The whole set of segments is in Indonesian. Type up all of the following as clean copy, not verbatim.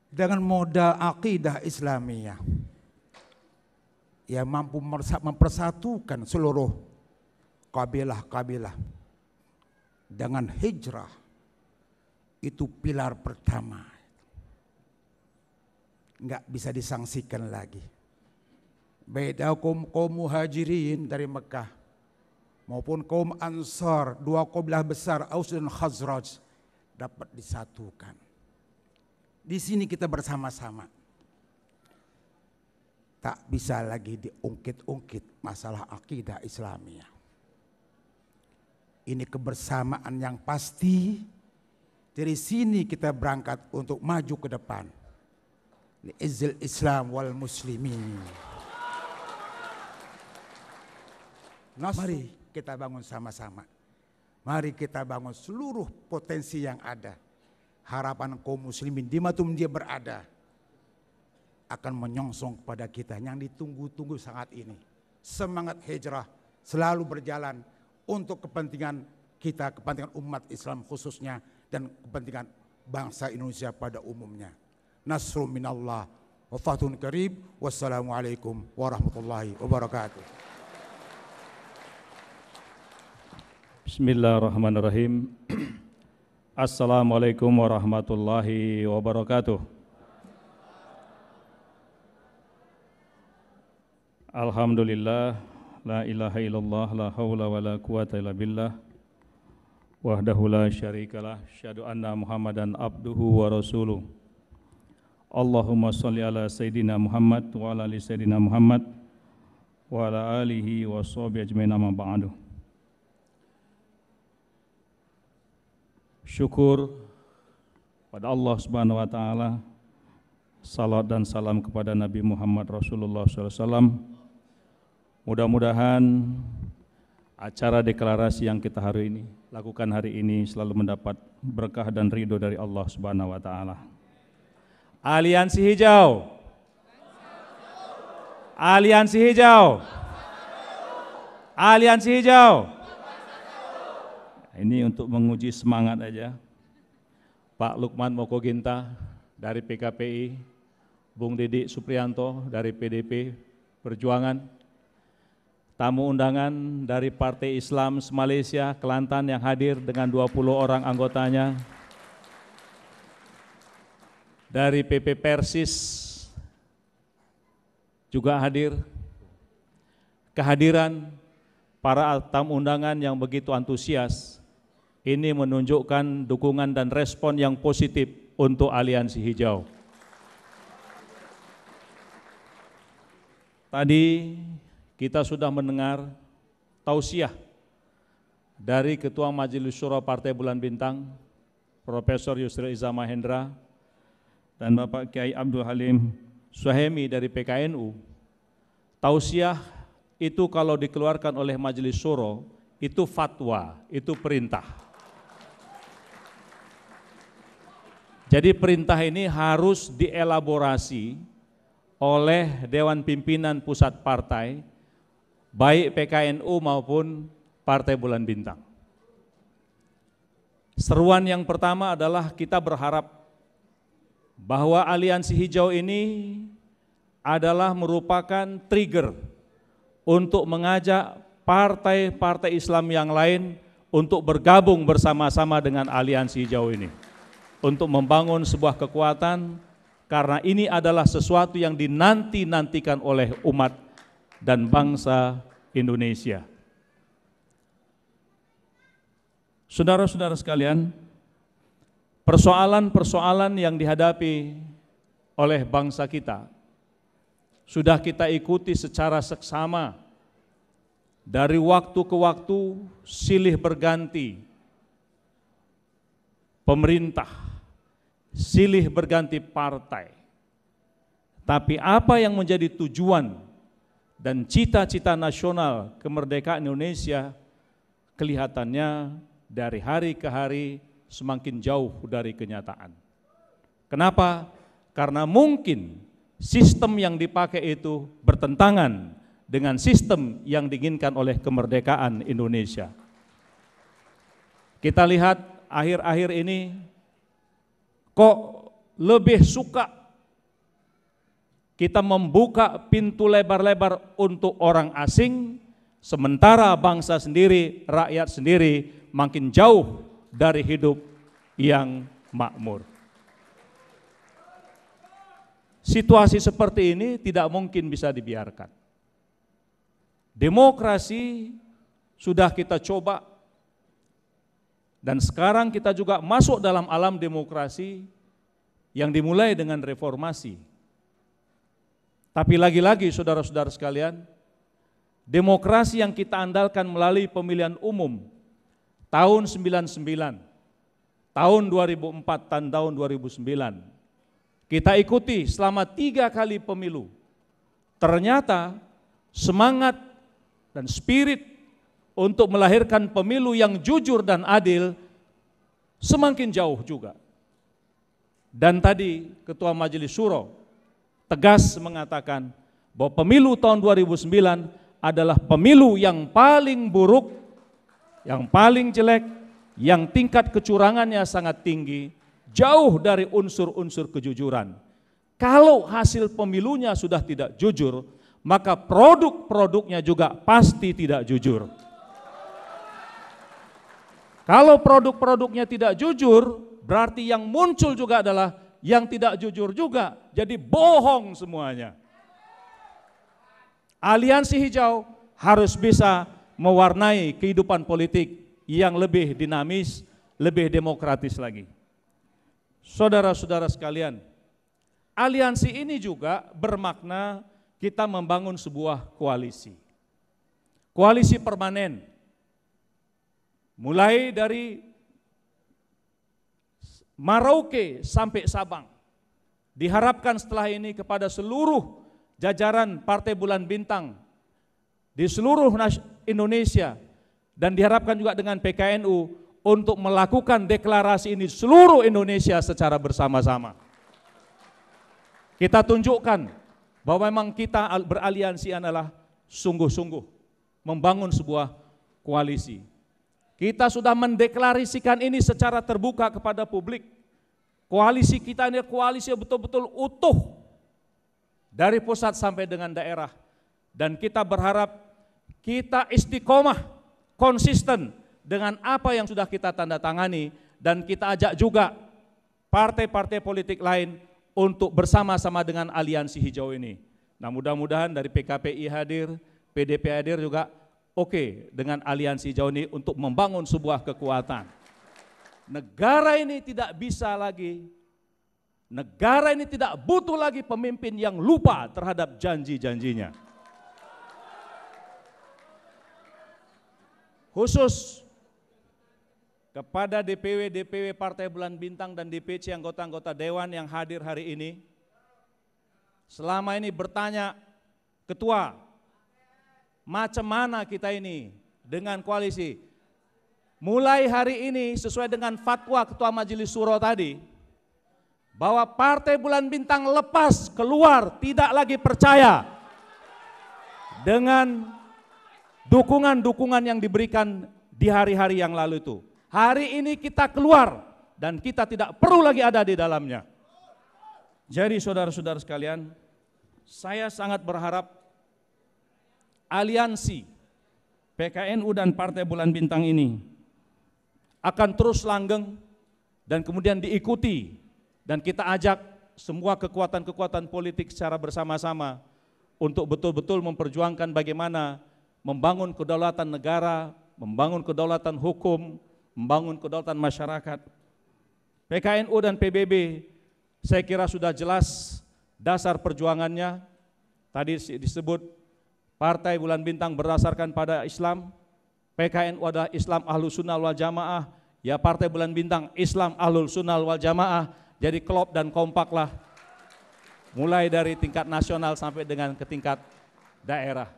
dengan modal akidah Islamiyah yang mampu mempersatukan seluruh kabilah-kabilah dengan hijrah. Itu pilar pertama, nggak bisa disangsikan lagi. Beda kaum muhajirin dari Mekah maupun kaum Ansar, dua kabilah besar Aus dan Khazraj dapat disatukan. Di sini kita bersama-sama. Tak bisa lagi diungkit-ungkit masalah akidah Islamiyah. Ini kebersamaan yang pasti. Dari sini kita berangkat untuk maju ke depan. Li'izzil Islam wal muslimin. Mari kita bangun sama-sama. Mari kita bangun seluruh potensi yang ada. Harapan kaum muslimin dimanapun dia berada akan menyongsong kepada kita yang ditunggu-tunggu saat ini. Semangat hijrah selalu berjalan untuk kepentingan kita, kepentingan umat Islam khususnya, dan kepentingan bangsa Indonesia pada umumnya. Nasrun minallah wa fathun qarib. Wassalamualaikum warahmatullahi wabarakatuh. Bismillahirrahmanirrahim. Assalamualaikum warahmatullahi wabarakatuh. Alhamdulillah, la ilaha illallah, la haula wa la quwata illa billah, wahdahu la syarikalah, syahadu anna Muhammadan abduhu wa rasuluh. Allahumma sholli ala Sayyidina Muhammad wa ala ali Sayyidina Muhammad wa ala alihi wa sahbihi ajmain, amma ba'du. Syukur pada Allah Subhanahu wa taala, salat dan salam kepada Nabi Muhammad Rasulullah SAW. Mudah-mudahan acara deklarasi yang kita lakukan hari ini selalu mendapat berkah dan ridho dari Allah Subhanahu wa taala. Aliansi Hijau. Aliansi Hijau. Aliansi Hijau. Ini untuk menguji semangat aja. Pak Lukman Mokoginta dari PKPI, Bung Didik Supriyanto dari PDP Perjuangan, tamu undangan dari Partai Islam Malaysia Kelantan yang hadir dengan 20 orang anggotanya, dari PP Persis juga hadir. Kehadiran para tamu undangan yang begitu antusias ini menunjukkan dukungan dan respon yang positif untuk Aliansi Hijau. Tadi kita sudah mendengar tausiah dari Ketua Majelis Syuro Partai Bulan Bintang, Profesor Yusril Iza Mahendra, dan Bapak Kiai Abdul Halim Suhaimi dari PKNU. Tausiah itu kalau dikeluarkan oleh Majelis Syuro, itu fatwa, itu perintah. Jadi perintah ini harus dielaborasi oleh Dewan Pimpinan Pusat Partai, baik PKNU maupun Partai Bulan Bintang. Seruan yang pertama adalah kita berharap bahwa Aliansi Hijau ini adalah merupakan trigger untuk mengajak partai-partai Islam yang lain untuk bergabung bersama-sama dengan Aliansi Hijau ini, untuk membangun sebuah kekuatan, karena ini adalah sesuatu yang dinanti-nantikan oleh umat dan bangsa Indonesia. Saudara-saudara sekalian, persoalan-persoalan yang dihadapi oleh bangsa kita sudah kita ikuti secara seksama dari waktu ke waktu, silih berganti pemerintah, silih berganti partai. Tapi apa yang menjadi tujuan dan cita-cita nasional kemerdekaan Indonesia kelihatannya dari hari ke hari semakin jauh dari kenyataan. Kenapa? Karena mungkin sistem yang dipakai itu bertentangan dengan sistem yang diinginkan oleh kemerdekaan Indonesia. Kita lihat akhir-akhir ini kok lebih suka kita membuka pintu lebar-lebar untuk orang asing, sementara bangsa sendiri, rakyat sendiri makin jauh dari hidup yang makmur. Situasi seperti ini tidak mungkin bisa dibiarkan. Demokrasi sudah kita coba, dan sekarang kita juga masuk dalam alam demokrasi yang dimulai dengan reformasi. Tapi lagi-lagi saudara-saudara sekalian, demokrasi yang kita andalkan melalui pemilihan umum tahun 99, tahun 2004 dan tahun 2009, kita ikuti selama 3 kali pemilu. Ternyata semangat dan spirit untuk melahirkan pemilu yang jujur dan adil semakin jauh juga. Dan tadi Ketua Majelis Syuro tegas mengatakan bahwa pemilu tahun 2009 adalah pemilu yang paling buruk, yang paling jelek, yang tingkat kecurangannya sangat tinggi, jauh dari unsur-unsur kejujuran. Kalau hasil pemilunya sudah tidak jujur, maka produk-produknya juga pasti tidak jujur. Kalau produk-produknya tidak jujur, berarti yang muncul juga adalah yang tidak jujur juga, jadi bohong semuanya. Aliansi Hijau harus bisa mewarnai kehidupan politik yang lebih dinamis, lebih demokratis lagi. Saudara-saudara sekalian, aliansi ini juga bermakna kita membangun sebuah koalisi. Koalisi permanen, mulai dari Merauke sampai Sabang. Diharapkan setelah ini kepada seluruh jajaran Partai Bulan Bintang di seluruh Indonesia, dan diharapkan juga dengan PKNU untuk melakukan deklarasi ini seluruh Indonesia secara bersama-sama. Kita tunjukkan bahwa memang kita beraliansi adalah sungguh-sungguh membangun sebuah koalisi. Kita sudah mendeklarasikan ini secara terbuka kepada publik. Koalisi kita ini koalisi yang betul-betul utuh dari pusat sampai dengan daerah. Dan kita berharap kita istiqomah, konsisten dengan apa yang sudah kita tanda tangani, dan kita ajak juga partai-partai politik lain untuk bersama-sama dengan aliansi hijau ini. Nah, mudah-mudahan dari PKPI hadir, PDP hadir juga oke dengan aliansi hijau ini untuk membangun sebuah kekuatan. Negara ini tidak bisa lagi, negara ini tidak butuh lagi pemimpin yang lupa terhadap janji-janjinya. Khusus kepada DPW Partai Bulan Bintang dan DPC anggota-anggota Dewan yang hadir hari ini, selama ini bertanya, Ketua, macam mana kita ini dengan koalisi? Mulai hari ini sesuai dengan fatwa Ketua Majelis Syuro tadi, bahwa Partai Bulan Bintang lepas keluar, tidak lagi percaya dengan dukungan-dukungan yang diberikan di hari-hari yang lalu itu. Hari ini kita keluar dan kita tidak perlu lagi ada di dalamnya. Jadi saudara-saudara sekalian, saya sangat berharap aliansi PKNU dan Partai Bulan Bintang ini akan terus langgeng dan kemudian diikuti, dan kita ajak semua kekuatan-kekuatan politik secara bersama-sama untuk betul-betul memperjuangkan bagaimana membangun kedaulatan negara, membangun kedaulatan hukum, membangun kedaulatan masyarakat. PKNU dan PBB saya kira sudah jelas dasar perjuangannya. Tadi disebut Partai Bulan Bintang berdasarkan pada Islam, PKNU adalah Islam Ahlus Sunnah wal Jamaah, ya Partai Bulan Bintang Islam Ahlus Sunnah wal Jamaah. Jadi klop dan kompaklah, mulai dari tingkat nasional sampai dengan ke tingkat daerah.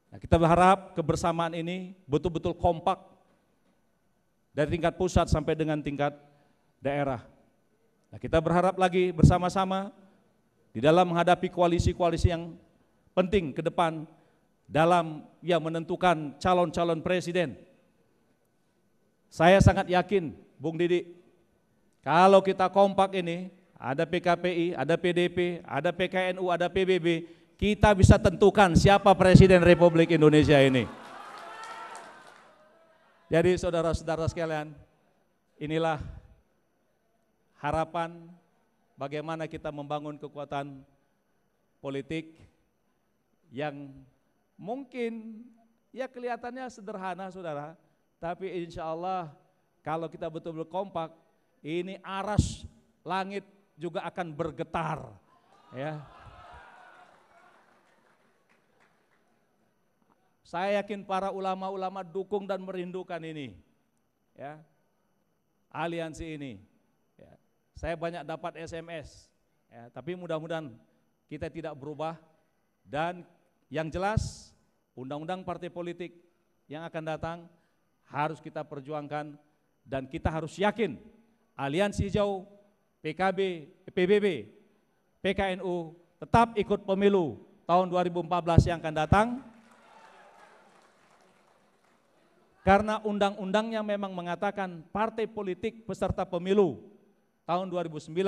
Nah, kita berharap kebersamaan ini betul-betul kompak dari tingkat pusat sampai dengan tingkat daerah. Nah, kita berharap lagi bersama-sama di dalam menghadapi koalisi-koalisi yang penting ke depan dalam menentukan calon-calon presiden. Saya sangat yakin, Bung Didi, kalau kita kompak ini, ada PKPI, ada PDP, ada PKNU, ada PBB, kita bisa tentukan siapa Presiden Republik Indonesia ini. Jadi saudara-saudara sekalian, inilah harapan bagaimana kita membangun kekuatan politik yang mungkin ya kelihatannya sederhana saudara, tapi insya Allah kalau kita betul-betul kompak, ini aras langit juga akan bergetar, ya. Saya yakin para ulama-ulama dukung dan merindukan ini, ya, aliansi ini. Ya. Saya banyak dapat SMS, ya, tapi mudah-mudahan kita tidak berubah dan yang jelas undang-undang partai politik yang akan datang harus kita perjuangkan dan kita harus yakin Aliansi Hijau, PKB, PBB, PKNU tetap ikut pemilu tahun 2014 yang akan datang karena undang-undangnya memang mengatakan partai politik peserta pemilu tahun 2009